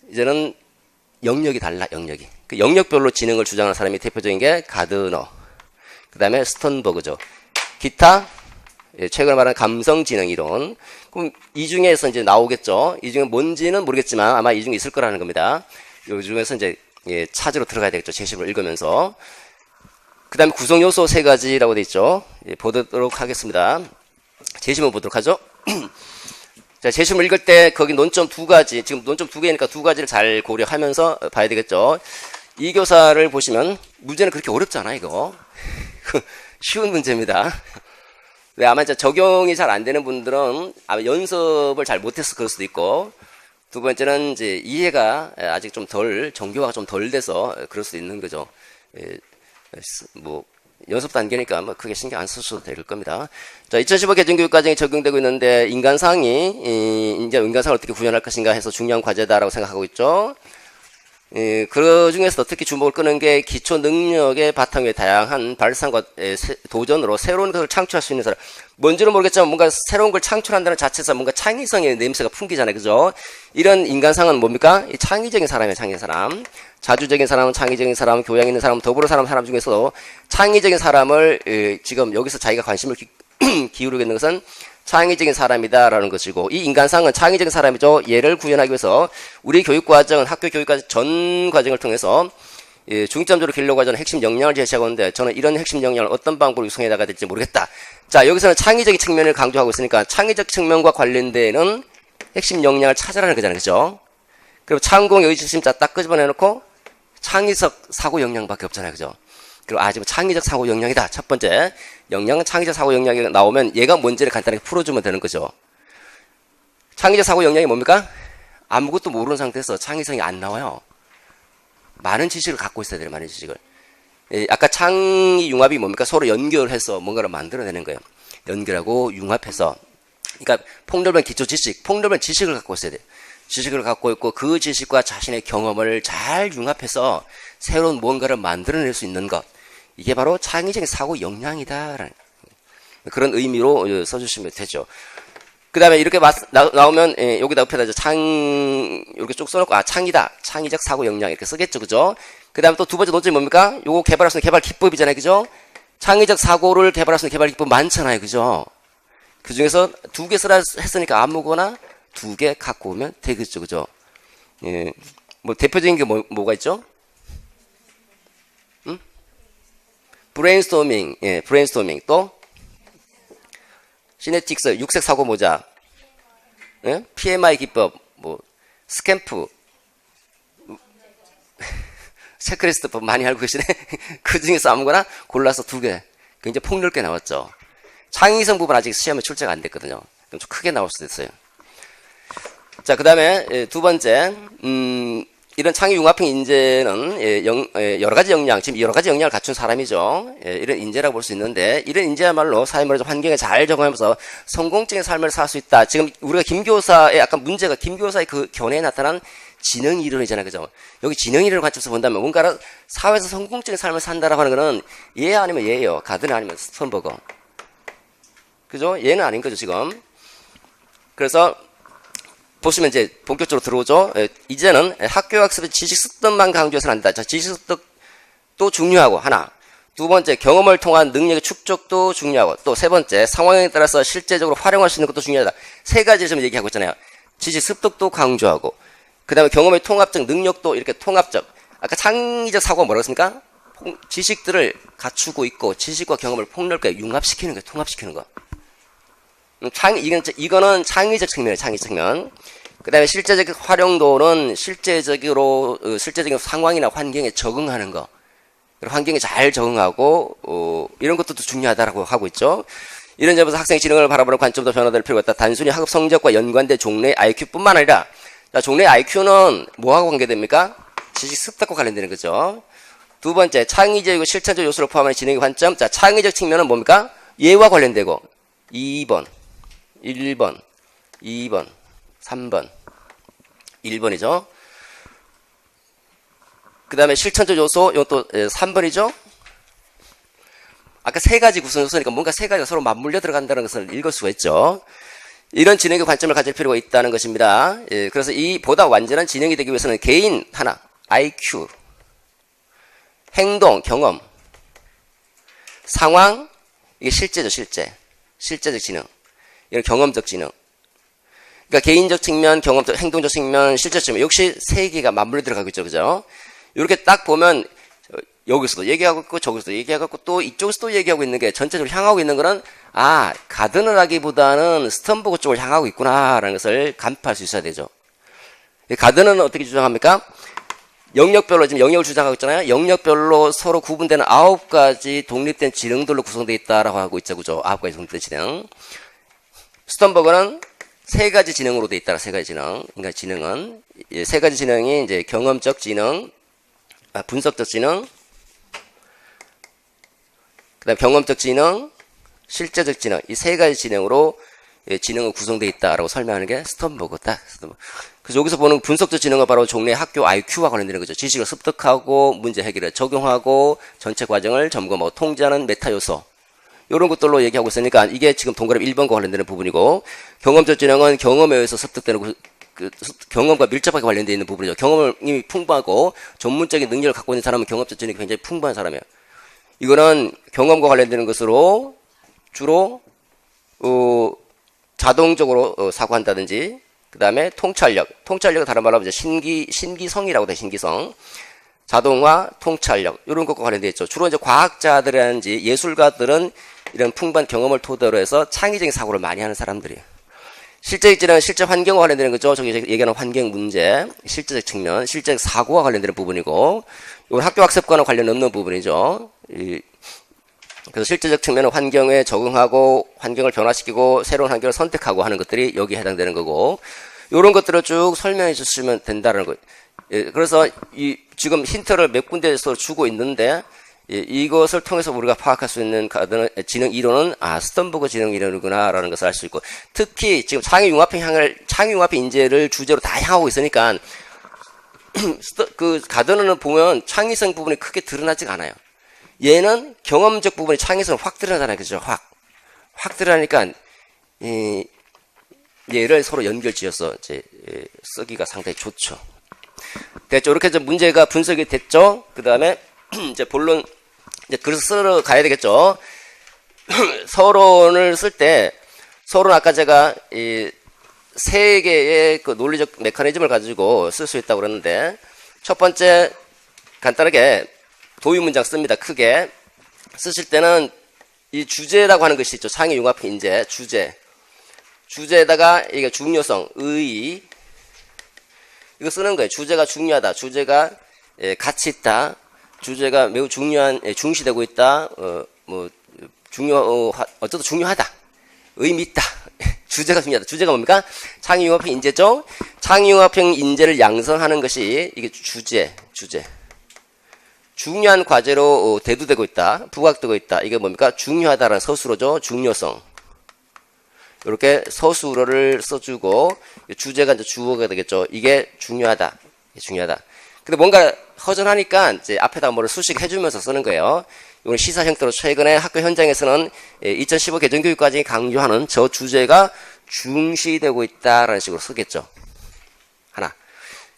S1: 이제는 영역이 달라, 영역이. 그 영역별로 지능을 주장하는 사람이 대표적인 게 가드너, 그 다음에 스턴버그죠. 기타, 최근에 말한 감성지능이론. 그럼 이 중에서 이제 나오겠죠. 이 중에 뭔지는 모르겠지만 아마 이 중에 있을 거라는 겁니다. 요 중에서 이제 찾으러 들어가야 되겠죠. 제시문을 읽으면서. 그 다음에 구성요소 3가지라고 되어 있죠. 보도록 하겠습니다. 제시문 보도록 하죠. 자, 제시문 읽을 때 거기 논점 2가지, 지금 논점 2개니까 2가지를 잘 고려하면서 봐야 되겠죠. 이 교사를 보시면 문제는 그렇게 어렵지 않아, 이거. 쉬운 문제입니다. 왜 아마 이제 적용이 잘 안 되는 분들은 아마 연습을 잘 못해서 그럴 수도 있고, 두 번째는 이제 이해가 아직 좀 정교화가 좀 덜 돼서 그럴 수도 있는 거죠. 뭐 연습 단계니까 뭐 크게 신경 안 쓰셔도 될 겁니다. 자, 2015 개정교육 과정이 적용되고 있는데 인간상이 이제 인간상을 어떻게 구현할 것인가 해서 중요한 과제다라고 생각하고 있죠. 그 중에서도 특히 주목을 끄는 게 기초 능력의 바탕 위에 다양한 발상과 도전으로 새로운 것을 창출할 수 있는 사람. 뭔지는 모르겠지만 뭔가 새로운 걸 창출한다는 자체에서 뭔가 창의성의 냄새가 풍기잖아요. 그죠? 이런 인간상은 뭡니까? 이 창의적인 사람이에요. 창의적인 사람. 자주적인 사람, 창의적인 사람, 교양 있는 사람, 더불어 사람 중에서 창의적인 사람을 지금 여기서 자기가 관심을 기울이게 되는 것은 창의적인 사람이다라는 것이고, 이 인간상은 창의적인 사람이죠. 얘를 구현하기 위해서 우리 교육과정은 학교 교육과정 전 과정을 통해서 중점적으로 길러가자는 핵심 역량을 제시하고 있는데, 저는 이런 핵심 역량을 어떤 방법으로 구성해 나가야 될지 모르겠다. 자, 여기서는 창의적인 측면을 강조하고 있으니까 창의적 측면과 관련되는 핵심 역량을 찾으라는 거잖아요. 그죠? 그리고 창공 의지심자 딱 끄집어내놓고 창의적 사고 역량밖에 없잖아요. 그죠? 그리고 지금 창의적 사고 역량이다. 첫 번째 역량은 창의적 사고 역량이 나오면 얘가 뭔지를 간단하게 풀어주면 되는 거죠. 창의적 사고 역량이 뭡니까? 아무것도 모르는 상태에서 창의성이 안 나와요. 많은 지식을 갖고 있어야 돼요. 많은 지식을. 아까 창의 융합이 뭡니까? 서로 연결해서 뭔가를 만들어내는 거예요. 연결하고 융합해서. 그러니까 폭넓은 기초 지식, 폭넓은 지식을 갖고 있어야 돼요. 지식을 갖고 있고 그 지식과 자신의 경험을 잘 융합해서 새로운 무언가를 만들어낼 수 있는 것. 이게 바로 창의적인 사고 역량이다라는 그런 의미로 써주시면 되죠. 그 다음에 이렇게 나오면 여기다 옆에다 이렇게 쭉 써놓고 창이다. 창의적 사고 역량 이렇게 쓰겠죠. 그죠? 그 다음에 또 두 번째 논점이 뭡니까? 요거 개발할 수 있는 개발 기법이잖아요. 그죠? 창의적 사고를 개발할 수 있는 개발 기법 많잖아요. 그죠? 그 중에서 2개 쓰라 했으니까 아무거나 2개 갖고 오면 되겠죠. 그죠? 예. 뭐 대표적인 게 뭐가 있죠? 브레인스토밍. 예, 브레인스토밍. 또 시네틱스, 육색 사고 모자. 예? PMI 기법. 뭐 스캠프. 체크리스트법 많이 알고 계시네. 그 중에서 아무거나 골라서 2개. 굉장히 폭넓게 나왔죠. 창의성 부분 아직 시험에 출제가 안 됐거든요. 좀 크게 나올 수도 있어요. 자, 그 다음에 두 번째, 이런 창의 융합형 인재는 여러 가지 역량, 지금 여러 가지 역량을 갖춘 사람이죠. 이런 인재라고 볼 수 있는데, 이런 인재야말로 사회문화적 환경에 잘 적응하면서 성공적인 삶을 살 수 있다. 지금 우리가 김교사의 약간 문제가 김교사의 그 견해에 나타난 지능 이론이잖아요. 그죠? 여기 지능 이론을 관점에서 본다면 뭔가 사회에서 성공적인 삶을 산다라고 하는 거는 얘 아니면 얘예요. 가든 아니면 스턴버거. 그죠? 얘는 아닌 거죠, 지금. 그래서 보시면 이제 본격적으로 들어오죠. 이제는 학교 학습의 지식 습득만 강조해서는 안 된다. 자, 지식 습득도 중요하고 하나. 두 번째, 경험을 통한 능력의 축적도 중요하고 또 세 번째, 상황에 따라서 실제적으로 활용할 수 있는 것도 중요하다. 세 가지 좀 얘기하고 있잖아요. 지식 습득도 강조하고 그 다음에 경험의 통합적 능력도 이렇게 통합적. 아까 창의적 사고가 뭐라고 했습니까? 지식들을 갖추고 있고 지식과 경험을 폭넓게 융합시키는 거예요. 통합시키는 거. 이거는 창의적 측면이에요. 창의적 측면. 그 다음에 실제적 활용도는 실제적인 상황이나 환경에 적응하는 거. 환경에 잘 적응하고 이런 것도 중요하다고 하고 있죠. 이런 점에서 학생의 지능을 바라보는 관점도 변화될 필요가 있다. 단순히 학업 성적과 연관된 종래 IQ뿐만 아니라 자, 종래 IQ는 뭐하고 관계됩니까? 지식 습득과 관련되는 거죠. 두 번째, 창의적이고 실천적 요소를 포함한 지능의 관점. 자, 창의적 측면은 뭡니까? 예와 관련되고 2번, 1번, 2번, 3번, 1번이죠. 그 다음에 실천적 요소, 이것도 3번이죠. 아까 세 가지 구성 요소니까 뭔가 세 가지가 서로 맞물려 들어간다는 것을 읽을 수가 있죠. 이런 지능의 관점을 가질 필요가 있다는 것입니다. 그래서 이 보다 완전한 지능이 되기 위해서는 개인 하나, IQ, 행동, 경험, 상황, 이게 실제죠, 실제적 지능, 이런 경험적 지능. 그러니까 개인적 측면, 경험적, 행동적 측면, 실제적 측면, 역시 세 개가 맞물려 들어가고 있죠, 그죠? 이렇게 딱 보면 여기서도 얘기하고 있고 저기서도 얘기하고 있고 또 이쪽에서도 얘기하고 있는 게 전체적으로 향하고 있는 거는 가든을 하기보다는 스턴버그 쪽을 향하고 있구나라는 것을 간파할 수 있어야 되죠. 가든은 어떻게 주장합니까? 영역별로 지금 영역을 주장하고 있잖아요. 영역별로 서로 구분되는 9가지 독립된 지능들로 구성되어 있다라고 하고 있죠. 그죠? 9가지 독립된 지능. 스턴버그는 3가지 지능으로 되어 있다. 3가지 지능. 그러니까 지능은 3가지 지능이 이제 경험적 지능, 분석적 지능, 그다음 경험적 지능, 실제적 지능, 이 3가지 지능으로 지능은 구성되어 있다라고 설명하는 게 스턴버그다. 그래서 여기서 보는 분석적 지능은 바로 종래 학교 IQ와 관련되는 거죠. 지식을 습득하고 문제 해결에 적용하고 전체 과정을 점검하고 통제하는 메타 요소. 이런 것들로 얘기하고 있으니까 이게 지금 동그라미 1번과 관련되는 부분이고, 경험적 지능은 경험에 의해서 습득되는 경험과 밀접하게 관련되어 있는 부분이죠. 경험이 풍부하고 전문적인 능력을 갖고 있는 사람은 경험적 지능이 굉장히 풍부한 사람이에요. 이거는 경험과 관련되는 것으로 주로 자동적으로 사고한다든지, 그 다음에 통찰력은 다른 말로 하면 신기성이라고 돼. 신기성, 자동화, 통찰력 이런 것과 관련되어 있죠. 주로 이제 과학자들이라든지 예술가들은 이런 풍부한 경험을 토대로 해서 창의적인 사고를 많이 하는 사람들이에요. 실제적 지능은 실제 환경과 관련되는 거죠. 저기 얘기하는 환경 문제, 실제적 측면, 실제적 사고와 관련되는 부분이고, 이건 학교 학습과는 관련 없는 부분이죠. 그래서 실제적 측면은 환경에 적응하고 환경을 변화시키고 새로운 환경을 선택하고 하는 것들이 여기에 해당되는 거고, 이런 것들을 쭉 설명해 주시면 된다는 거예요. 예, 그래서 지금 힌트를 몇 군데에서 주고 있는데, 예, 이것을 통해서 우리가 파악할 수 있는 지능 이론은 스턴버그 지능 이론이구나라는 것을 알 수 있고, 특히 지금 창의융합형 인재를 주제로 다 향하고 있으니까 그 가드너는 보면 창의성 부분이 크게 드러나지가 않아요. 얘는 경험적 부분이 창의성을 확 드러나잖아요. 그죠? 확 드러나니까 얘를 서로 연결지어서 이제 쓰기가 상당히 좋죠. 됐죠? 이렇게 이제 문제가 분석이 됐죠? 그 다음에 이제 본론, 이제 글을 쓰러 가야 되겠죠? 서론을 쓸 때, 서론 아까 제가 세 개의 그 논리적 메커니즘을 가지고 쓸 수 있다고 그랬는데, 첫 번째, 간단하게 도유 문장 씁니다. 크게. 쓰실 때는 이 주제라고 하는 것이 있죠. 창의융합형 인재, 주제에다가 이게 중요성, 의의, 이거 쓰는 거예요. 주제가 중요하다. 주제가 가치 있다. 주제가 매우 중시되고 있다. 어쨌든 중요하다. 의미 있다. 주제가 중요하다. 주제가 뭡니까? 창의융합형 인재죠? 창의융합형 인재를 양성하는 것이 이게 주제. 중요한 과제로 대두되고 있다. 부각되고 있다. 이게 뭡니까? 중요하다라는 서술어죠. 중요성. 이렇게 서술어를 써주고, 주제가 이제 주어가 되겠죠. 이게 중요하다. 근데 뭔가 허전하니까 이제 앞에다 뭐를 수식해주면서 쓰는 거예요. 이건 시사 형태로 최근에 학교 현장에서는 2015 개정교육과정이 강조하는 저 주제가 중시되고 있다라는 식으로 쓰겠죠. 하나.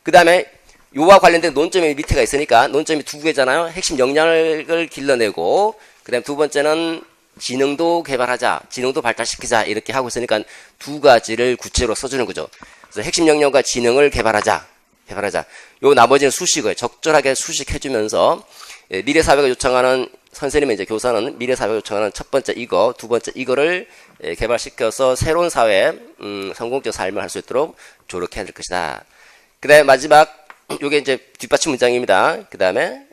S1: 그 다음에 요와 관련된 논점이 밑에가 있으니까 논점이 두 개잖아요. 핵심 역량을 길러내고, 그 다음에 두 번째는 지능도 개발하자, 지능도 발달시키자 이렇게 하고 있으니까 두 가지를 구체로 써주는 거죠. 그래서 핵심 역량과 지능을 개발하자. 요 나머지는 수식을 적절하게 수식해주면서 미래 사회가 요청하는 선생님의 이제 교사는 미래 사회가 요청하는 첫 번째 이거, 두 번째 이거를 개발시켜서 새로운 사회 성공적 삶을 할 수 있도록 조력해야 될 것이다. 그다음에 마지막 요게 이제 뒷받침 문장입니다. 그 다음에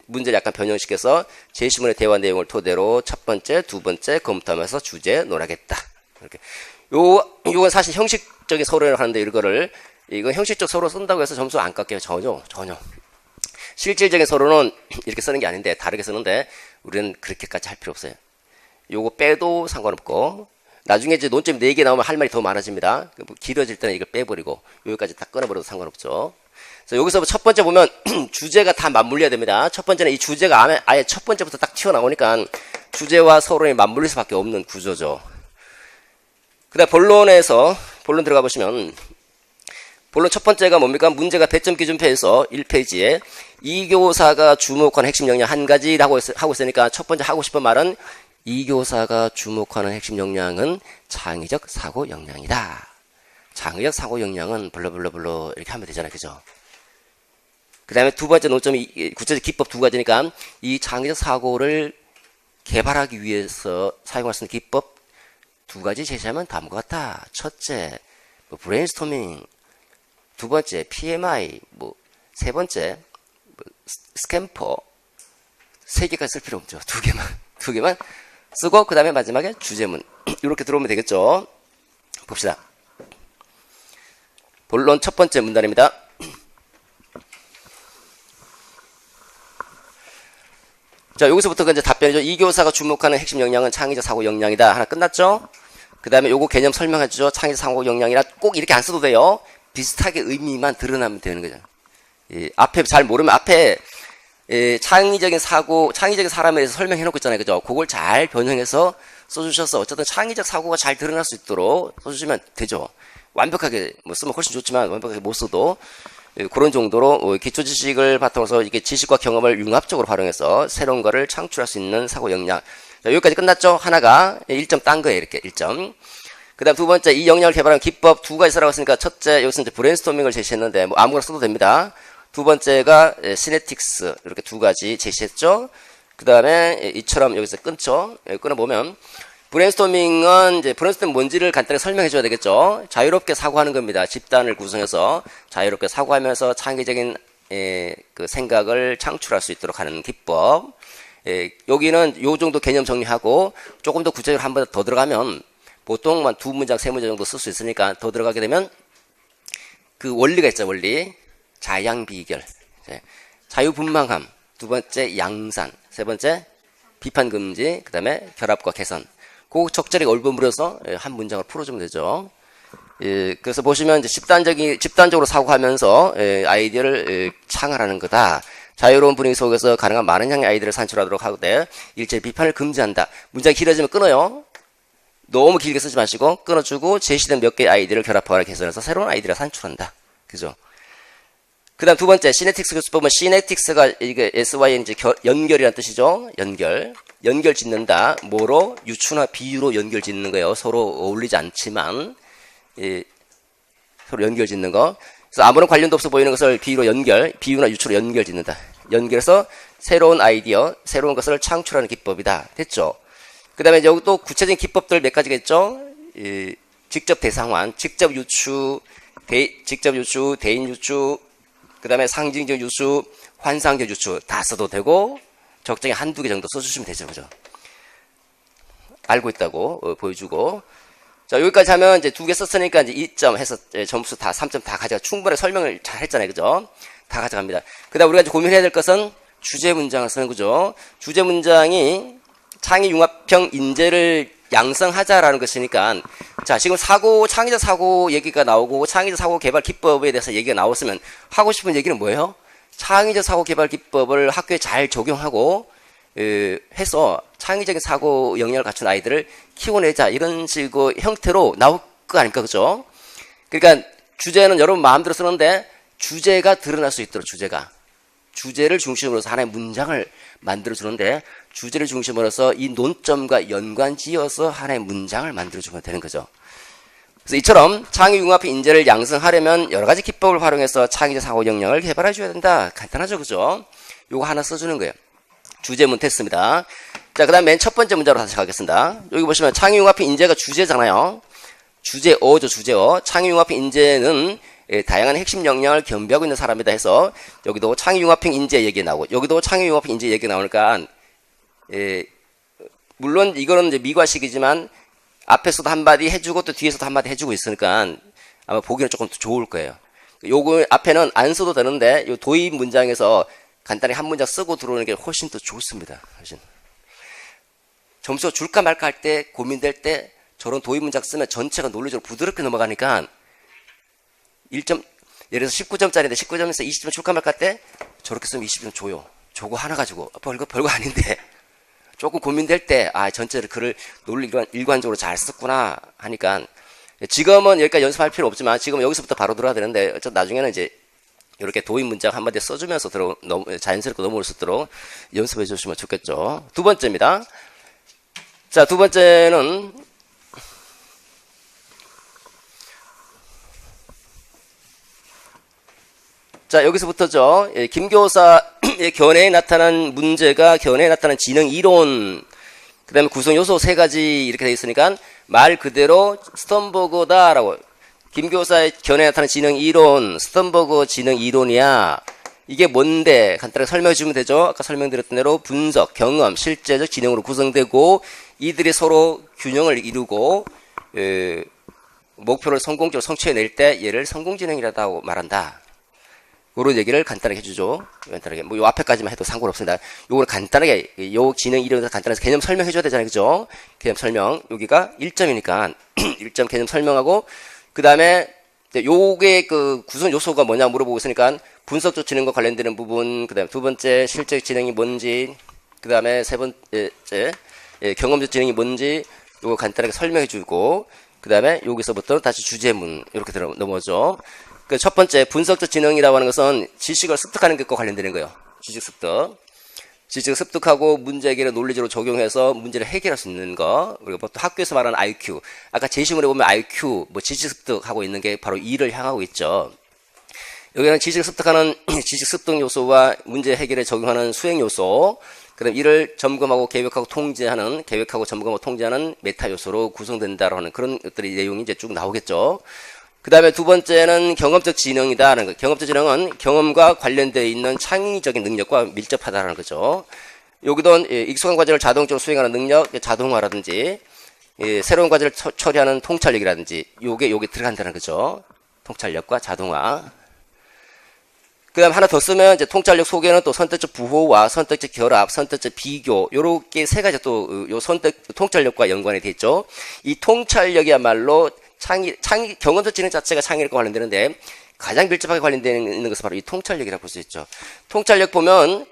S1: 문제를 약간 변형시켜서 제시문의 대화 내용을 토대로 첫 번째, 두 번째 검토하면서 주제 논하겠다. 이렇게. 요건 사실 형식적인 서론을 하는데 이건 형식적 서론 쓴다고 해서 점수 안 깎여요. 전혀. 실질적인 서론은 이렇게 쓰는 게 아닌데 다르게 쓰는데 우리는 그렇게까지 할 필요 없어요. 요거 빼도 상관없고 나중에 이제 논점 4개 나오면 할 말이 더 많아집니다. 길어질 때는 이걸 빼버리고 여기까지 다 끊어버려도 상관없죠. 그래서 여기서 첫 번째 보면 주제가 다 맞물려야 됩니다. 첫 번째는 이 주제가 아예 첫 번째부터 딱 튀어나오니까 주제와 서론이 맞물릴 수밖에 없는 구조죠. 그 다음 본론 들어가 보시면 본론 첫 번째가 뭡니까? 문제가 배점 기준표에서 1페이지에 이 교사가 주목하는 핵심 역량 한 가지라고 하고 있으니까 첫 번째 하고 싶은 말은 이 교사가 주목하는 핵심 역량은 창의적 사고 역량이다. 창의적 사고 역량은 블러블러블러 이렇게 하면 되잖아요. 그죠? 그 다음에 두 번째 논점이 구체적 기법 두 가지니까 이 창의적 사고를 개발하기 위해서 사용할 수 있는 기법 두 가지 제시하면 다음과 같다. 첫째, 브레인스토밍. 두 번째, PMI. 세 번째, 스캠퍼. 3개까지 쓸 필요 없죠. 두 개만 쓰고 그 다음에 마지막에 주제문. 이렇게 들어오면 되겠죠. 봅시다. 본론 첫 번째 문단입니다. 자, 여기서부터가 이제 답변이죠. 이 교사가 주목하는 핵심 역량은 창의적 사고 역량이다. 하나 끝났죠? 그 다음에 요거 개념 설명해 주죠. 창의적 사고 역량이라 꼭 이렇게 안 써도 돼요. 비슷하게 의미만 드러나면 되는 거죠. 앞에 잘 모르면 앞에 창의적인 사람에 대해서 설명해 놓고 있잖아요. 그죠? 그걸 잘 변형해서 써주셔서 어쨌든 창의적 사고가 잘 드러날 수 있도록 써주시면 되죠. 완벽하게 쓰면 훨씬 좋지만 완벽하게 못 써도 그런 정도로 기초 지식을 바탕으로 이게 지식과 경험을 융합적으로 활용해서 새로운 거를 창출할 수 있는 사고 역량. 자, 여기까지 끝났죠? 하나가 1점 딴 거예요. 이렇게 1점. 그 다음 두 번째, 이 역량을 개발하는 기법 두 가지 쓰라고 했으니까 첫째, 여기서 이제 브레인스토밍을 제시했는데 아무거나 써도 됩니다. 두 번째가 시네틱스 이렇게 두 가지 제시했죠. 그 다음에 이처럼 여기서 끊죠. 여기 끊어보면 브레인스토밍은 이제 브레인스토밍 뭔지를 간단히 설명해 줘야 되겠죠. 자유롭게 사고하는 겁니다. 집단을 구성해서 자유롭게 사고하면서 창의적인 그 생각을 창출할 수 있도록 하는 기법. 여기는 요 정도 개념 정리하고 조금 더 구체적으로 한 번 더 들어가면 보통만 2문장, 3문장 정도 쓸 수 있으니까 더 들어가게 되면 그 원리가 있죠, 원리. 자양비결. 자유분방함. 두 번째, 양산. 세 번째, 비판금지. 그 다음에 결합과 개선. 그 적절히 얼버무려서 한 문장을 풀어주면 되죠. 그래서 보시면 이제 집단적으로 사고하면서 아이디어를 창안하는 거다. 자유로운 분위기 속에서 가능한 많은 양의 아이디어를 산출하도록 하되 일제히 비판을 금지한다. 문장이 길어지면 끊어요. 너무 길게 쓰지 마시고 끊어주고 제시된 몇 개의 아이디어를 결합하거나 개선해서 새로운 아이디어를 산출한다. 그죠? 그 다음 두 번째, 시네틱스 교수법은 시네틱스가 이게 SY는 이제 연결이라는 뜻이죠. 연결 짓는다. 뭐로? 유추나 비유로 연결 짓는 거예요. 서로 어울리지 않지만, 서로 연결 짓는 거. 그래서 아무런 관련도 없어 보이는 것을 비유나 유추로 연결 짓는다. 연결해서 새로운 아이디어, 새로운 것을 창출하는 기법이다. 됐죠? 그 다음에 여기 또 구체적인 기법들 몇 가지가 있죠? 직접 대상환, 직접 유추, 대인 유추, 그 다음에 상징적 유추, 환상적 유추 다 써도 되고 적정히 한두 개 정도 써주시면 되죠. 그죠? 알고 있다고 보여주고. 자, 여기까지 하면 이제 2개 썼으니까 이제 2점 해서 점수 다 3점 다 가져가. 충분히 설명을 잘 했잖아요. 그죠? 다 가져갑니다. 그 다음 우리가 이제 고민해야 될 것은 주제 문장을 쓰는 거죠. 주제 문장이 창의융합형 인재를 양성하자라는 것이니까, 자, 지금 창의적 사고 얘기가 나오고 창의적 사고 개발 기법에 대해서 얘기가 나왔으면 하고 싶은 얘기는 뭐예요? 창의적 사고 개발 기법을 학교에 잘 적용하고 해서 창의적인 사고 역량을 갖춘 아이들을 키워내자, 이런 식의 형태로 나올 거 아닙니까? 그죠? 그러니까 주제는 여러분 마음대로 쓰는데 주제가 드러날 수 있도록, 주제를 중심으로 해서 하나의 문장을 만들어주는데 주제를 중심으로 해서 이 논점과 연관지어서 하나의 문장을 만들어주면 되는 거죠. 그래서 이처럼 창의융합 인재를 양성하려면 여러 가지 기법을 활용해서 창의적 사고 역량을 개발해 줘야 된다. 간단하죠, 그죠? 요거 하나 써주는 거예요. 주제문 테스트입니다. 자, 그 다음 맨 첫 번째 문제로 다시 가겠습니다. 여기 보시면 창의융합 인재가 주제잖아요. 주제어죠, 주제어. 창의융합 인재는 다양한 핵심 역량을 겸비하고 있는 사람이다 해서 여기도 창의융합형 인재 얘기 나오고 여기도 창의융합형 인재 얘기 나오니까 물론 이거는 이제 미과식이지만 앞에서도 한마디 해주고 또 뒤에서도 한마디 해주고 있으니까 아마 보기는 조금 더 좋을 거예요. 요거 앞에는 안 써도 되는데 요 도입 문장에서 간단히 한 문장 쓰고 들어오는 게 훨씬 더 좋습니다. 훨씬. 점수가 줄까 말까 할 때 고민될 때 저런 도입 문장 쓰면 전체가 논리적으로 부드럽게 넘어가니까 1점, 예를 들어서 19점짜리인데 19점에서 20점 줄까 말까 할 때 저렇게 쓰면 20점 줘요. 저거 하나 가지고 별거 아닌데 조금 고민될 때 전체를 글을 논리 일관적으로 잘 썼구나 하니까 지금은 여기까지 연습할 필요 없지만 지금 여기서부터 바로 들어가야 되는데 나중에는 이제 이렇게 도입 문장 한마디 써주면서 자연스럽게 넘어올 수 있도록 연습해 주시면 좋겠죠. 두 번째입니다. 자, 두 번째는 자, 여기서부터죠. 김교사의 견해에 나타난 문제가 견해에 나타난 지능 이론, 그 다음에 구성 요소 3가지 이렇게 되어 있으니까 말 그대로 스턴버그다라고. 김교사의 견해에 나타난 지능 이론, 스턴버그 지능 이론이야. 이게 뭔데? 간단하게 설명해 주면 되죠. 아까 설명드렸던 대로 분석, 경험, 실제적 지능으로 구성되고 이들이 서로 균형을 이루고 목표를 성공적으로 성취해낼 때 얘를 성공지능이라고 말한다. 그런 얘기를 간단하게 해주죠. 간단하게. 요 앞에까지만 해도 상관없습니다. 요걸 간단하게, 요 지능 이론에서 간단하게 개념 설명해줘야 되잖아요. 그죠? 개념 설명. 여기가 1점이니까, 1점 개념 설명하고, 그 다음에, 요게 그 구성 요소가 뭐냐 물어보고 있으니까, 분석적 지능과 관련되는 부분, 그 다음에 두 번째, 실제적 지능이 뭔지, 그 다음에 세 번째, 경험적 지능이 뭔지, 요거 간단하게 설명해주고, 그 다음에 여기서부터 다시 주제문, 이렇게 넘어오죠. 그 첫 번째, 분석적 지능이라고 하는 것은 지식을 습득하는 것과 관련되는 거예요. 지식 습득. 지식을 습득하고 문제 해결을 논리적으로 적용해서 문제를 해결할 수 있는 거. 그리고 보통 학교에서 말하는 IQ. 아까 제시문에 보면 IQ, 지식 습득하고 있는 게 바로 이를 향하고 있죠. 여기는 지식을 습득하는 지식 습득 요소와 문제 해결에 적용하는 수행 요소. 그다음 이를 점검하고 계획하고 점검하고 통제하는 메타 요소로 구성된다라고 하는 그런 것들이 내용이 이제 쭉 나오겠죠. 그 다음에 두 번째는 경험적 지능이다라는 거. 경험적 지능은 경험과 관련되어 있는 창의적인 능력과 밀접하다라는 거죠. 여기도 익숙한 과제를 자동적으로 수행하는 능력, 자동화라든지 새로운 과제를 처리하는 통찰력이라든지 요게 들어간다는 거죠. 통찰력과 자동화. 그 다음 하나 더 쓰면 이제 통찰력 속에는 또 선택적 부호와 선택적 결합, 선택적 비교 요렇게 세 가지 또 요 통찰력과 연관이 돼 있죠. 이 통찰력이야말로 경험적 지능 자체가 창의력과 관련되는데 가장 밀접하게 관련되는 것은 바로 이 통찰력이라고 볼 수 있죠. 통찰력 보면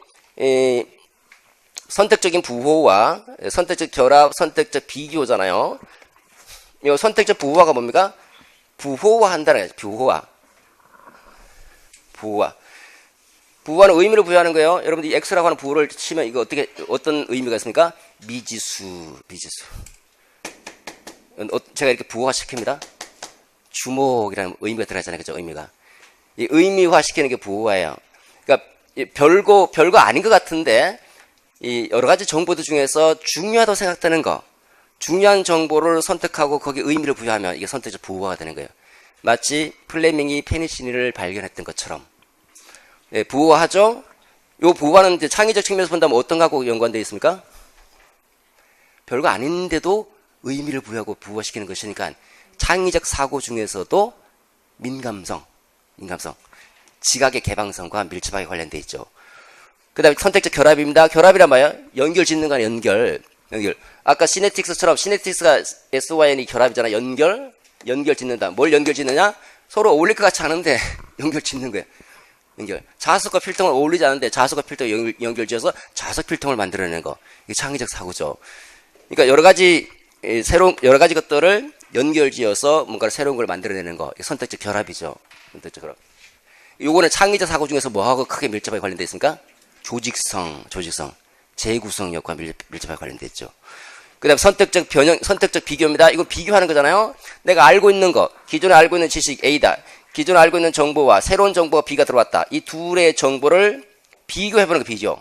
S1: 선택적인 부호와 선택적 결합, 선택적 비교잖아요. 이 선택적 부호화가 뭡니까? 부호화한다는 거죠. 부호화는 의미를 부여하는 거예요. 여러분들 X라고 하는 부호를 치면 이거 어떤 의미가 있습니까? 미지수. 제가 이렇게 부호화 시킵니다. 주목이라는 의미가 들어가잖아요. 그죠? 의미가. 이 의미화 시키는 게 부호화예요. 그러니까 별거 아닌 것 같은데 이 여러 가지 정보들 중에서 중요하다고 생각되는 거, 중요한 정보를 선택하고 거기에 의미를 부여하면 이게 선택적 부호화가 되는 거예요. 마치 플레밍이 페니실린을 발견했던 것처럼. 네, 부호화하죠? 요 부호화는 이제 창의적 측면에서 본다면 어떤 거하고 연관되어 있습니까? 별거 아닌데도 의미를 부여하고 부호화시키는 것이니까 창의적 사고 중에서도 민감성, 지각의 개방성과 밀접하게 관련되어 있죠. 그 다음에 선택적 결합입니다. 결합이란 말이야? 연결 짓는 거야, 연결. 아까 시네틱스처럼 시네틱스가 SYN이 결합이잖아. 연결 짓는다. 뭘 연결 짓느냐? 서로 어울릴 것 같지 않은데 연결 짓는 거야. 자석과 필통을 어울리지 않은데 자석과 필통을 연결 지어서 자석 필통을 만들어내는 거. 이게 창의적 사고죠. 그러니까 여러 가지 것들을 연결 지어서 뭔가 새로운 걸 만들어내는 거. 이게 선택적 결합이죠. 선택적 결합. 요거는 창의적 사고 중에서 뭐하고 크게 밀접하게 관련되어 있습니까? 조직성, 재구성력과 밀접하게 관련되어 있죠. 그 다음 선택적 비교입니다. 이건 비교하는 거잖아요. 내가 알고 있는 거, 기존에 알고 있는 지식 A다. 기존에 알고 있는 정보와 새로운 정보가 B가 들어왔다. 이 둘의 정보를 비교해보는 거 비교.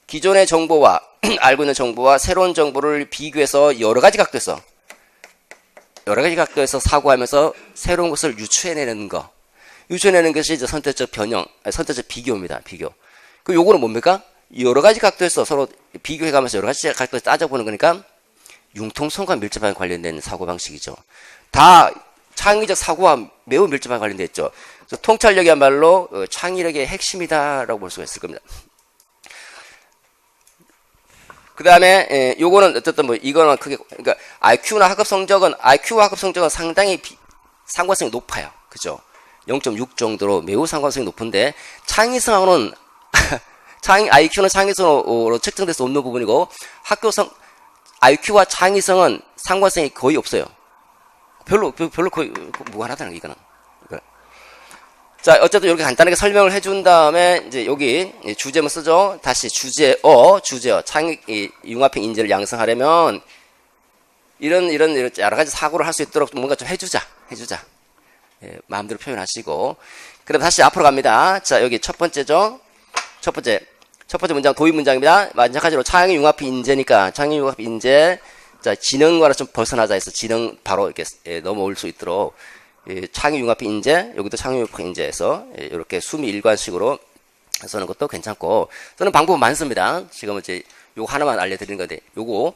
S1: 기존의 정보와 알고 있는 정보와 새로운 정보를 비교해서 여러 가지 각도에서 사고하면서 새로운 것을 유추해내는 거. 유추해내는 것이 이제 선택적 비교입니다. 비교. 그 요거는 뭡니까? 여러 가지 각도에서 서로 비교해가면서 여러 가지 각도에서 따져보는 거니까 융통성과 밀접하게 관련된 사고방식이죠. 다 창의적 사고와 매우 밀접하게 관련되어 있죠. 그래서 통찰력이야말로 창의력의 핵심이다라고 볼 수가 있을 겁니다. 그 다음에 요거는 어쨌든 이거는 크게 그러니까 IQ와 학업 성적은 상당히 상관성이 높아요. 그죠? 0.6 정도로 매우 상관성이 높은데 창의성하고는 IQ는 창의성으로 측정될 수 없는 부분이고 IQ와 창의성은 상관성이 거의 없어요. 별로 거의 무관하다는 거 이거는. 자, 어쨌든 이렇게 간단하게 설명을 해준 다음에 이제 여기 주제문 쓰죠. 다시 주제어 융합형 인재를 양성하려면 이런 여러 가지 사고를 할 수 있도록 뭔가 좀 해주자. 마음대로 표현하시고. 그럼 다시 앞으로 갑니다. 자, 여기 첫 번째죠. 첫 번째 문장 도입 문장입니다. 마찬가지로 창의 융합 인재니까 창의 융합 인재. 자, 지능과는 좀 벗어나자 해서 지능 바로 이렇게 넘어올 수 있도록 창의 융합 인재, 여기도 창의 융합 인재에서 이렇게 수미 일관식으로 쓰는 것도 괜찮고 쓰는 방법은 많습니다. 지금 이제 요거 하나만 알려드리는 건데 요거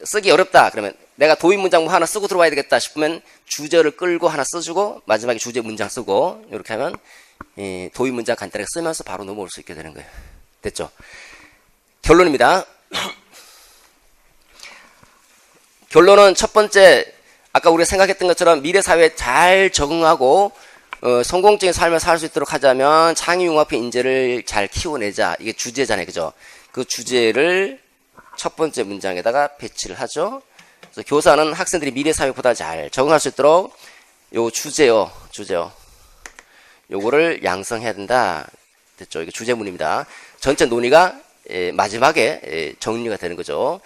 S1: 쓰기 어렵다 그러면 내가 도입 문장 하나 쓰고 들어와야 되겠다 싶으면 주제를 끌고 하나 써주고 마지막에 주제 문장 쓰고 이렇게 하면 도입 문장 간단하게 쓰면서 바로 넘어올 수 있게 되는 거예요. 됐죠? 결론입니다. 결론은 첫 번째 아까 우리가 생각했던 것처럼 미래 사회에 잘 적응하고 성공적인 삶을 살 수 있도록 하자면 창의융합형 인재를 잘 키워내자. 이게 주제잖아요. 그죠? 그 주제를 첫 번째 문장에다가 배치를 하죠. 그래서 교사는 학생들이 미래 사회보다 잘 적응할 수 있도록 요 주제요. 요거를 양성해야 된다. 됐죠? 이게 주제문입니다. 전체 논의가 마지막에 정리가 되는 거죠.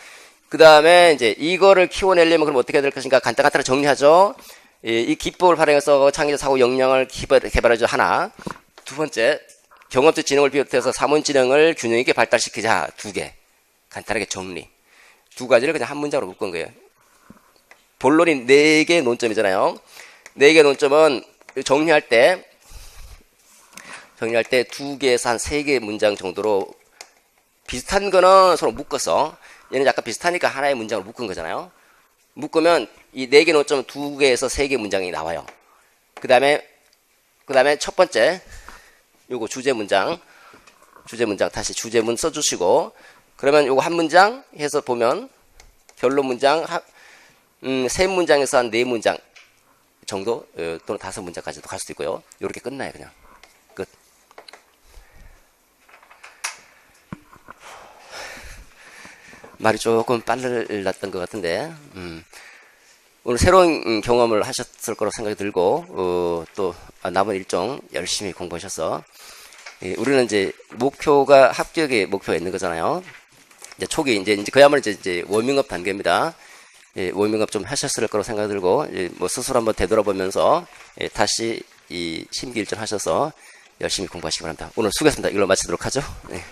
S1: 그 다음에 이제 이거를 키워내려면 그럼 어떻게 해야 될 것인가 간단하게 정리하죠. 이 기법을 활용해서 창의적 사고 역량을 개발해줘 하나. 두 번째, 경험적 지능을 비롯해서 사문지능을 균형 있게 발달시키자. 2개. 간단하게 정리. 2가지를 그냥 한 문장으로 묶은 거예요. 본론이 4개 논점이잖아요. 4개 논점은 정리할 때 2개에서 한 3개 문장 정도로 비슷한 거는 서로 묶었어. 얘는 약간 비슷하니까 하나의 문장으로 묶은 거잖아요. 묶으면 이 4개 노점은 2개에서 3개 문장이 나와요. 그 다음에 첫 번째 요거 주제 문장 다시 주제문 써주시고, 그러면 요거 한 문장 해서 보면 결론 문장 3문장에서 한 4문장 정도 또는 5문장까지도 갈 수도 있고요. 요렇게 끝나요. 그냥 끝. 말이 조금 빨랐던 것 같은데 오늘 새로운 경험을 하셨을 거라고 생각이 들고 또 남은 일정 열심히 공부하셔서 우리는 이제 목표가 합격의 목표가 있는 거잖아요. 이제 초기 이제 그야말로 이제 워밍업 단계입니다. 워밍업 좀 하셨을 거라고 생각이 들고 뭐 스스로 한번 되돌아보면서 다시 이 심기일전 하셔서 열심히 공부하시기 바랍니다. 오늘 수고했습니다. 이걸로 마치도록 하죠. 네.